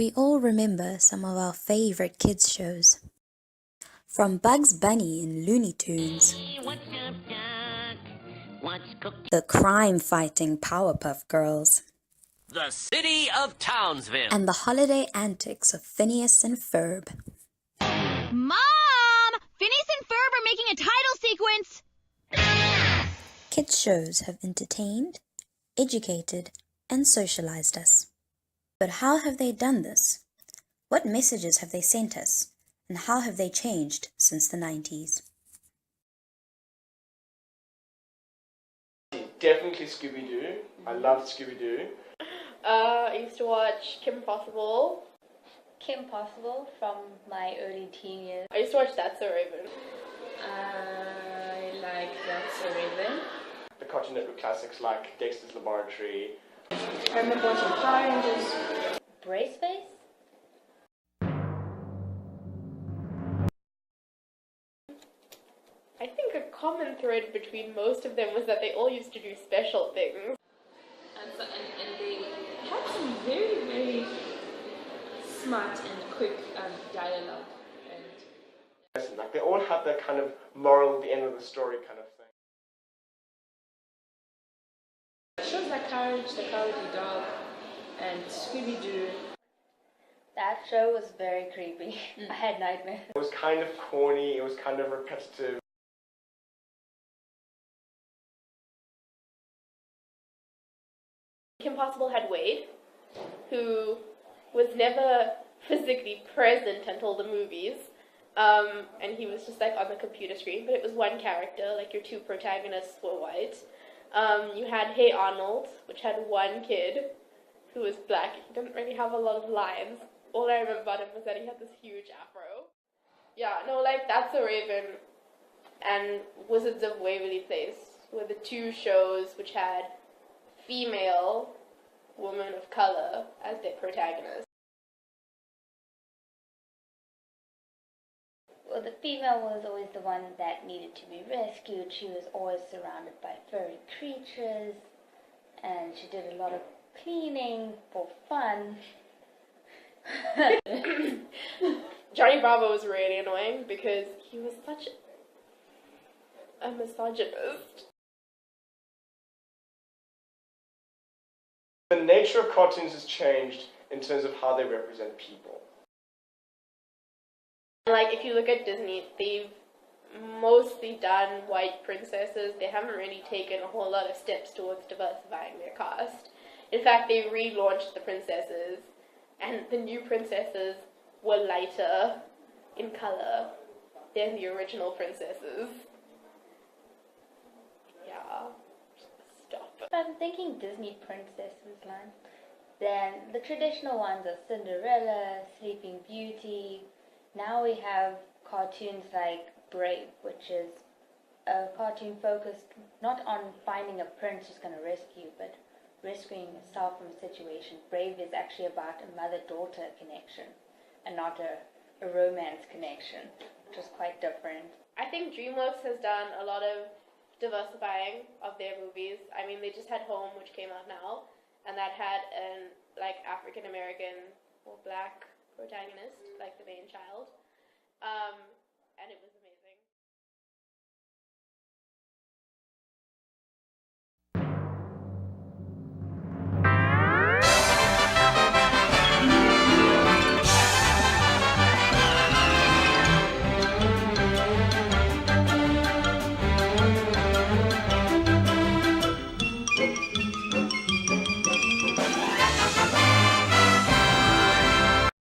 We all remember some of our favorite kids' shows. From Bugs Bunny in Looney Tunes, the crime-fighting Powerpuff Girls, the city of Townsville, and the holiday antics of Phineas and Ferb. Mom! Phineas and Ferb are making a title sequence! Kids' shows have entertained, educated, and socialized us. But how have they done this? What messages have they sent us? And how have they changed since the 90s? Definitely Scooby-Doo. I loved Scooby-Doo. I used to watch Kim Possible. Kim Possible from my early teen years. I used to watch That's So Raven. I like That's So Raven. The Cartoon Network classics like Dexter's Laboratory. I remember watching Power Rangers. Braceface? I think a common thread between most of them was that they all used to do special things. And they had some very, very smart and quick dialogue. And Like they all had that kind of moral at the end of the story kind of thing. shows like Courage, the Cowardly Dog, and Scooby-Doo. That show was very creepy. I had nightmares. It was kind of corny, it was kind of repetitive. Kim Possible had Wade, who was never physically present until the movies. And he was just like on the computer screen, but it was one character, like your two protagonists were white. You had Hey Arnold, which had one kid who was black. He didn't really have a lot of lines. All I remember about him was that he had this huge afro. Yeah, no, like That's So Raven and Wizards of Waverly Place were the two shows which had female women of color as their protagonists. Well, the female was always the one that needed to be rescued. She was always surrounded by furry creatures, and she did a lot of cleaning for fun. Johnny Bravo was really annoying because he was such a misogynist. The nature of cartoons has changed in terms of how they represent people. Like, if you look at Disney, they've mostly done white princesses. They haven't really taken a whole lot of steps towards diversifying their cast. In fact, they relaunched the princesses, and the new princesses were lighter in color than the original princesses. Yeah, stop. If I'm thinking Disney princesses line, then the traditional ones are Cinderella, Sleeping Beauty. Now we have cartoons like Brave, which is a cartoon focused not on finding a prince who's going to rescue, but rescuing yourself from a situation. Brave is actually about a mother-daughter connection and not a romance connection, which is quite different. I think DreamWorks has done a lot of diversifying of their movies. I mean, they just had Home, which came out now, and that had an African American or black protagonist, like the main child, and it was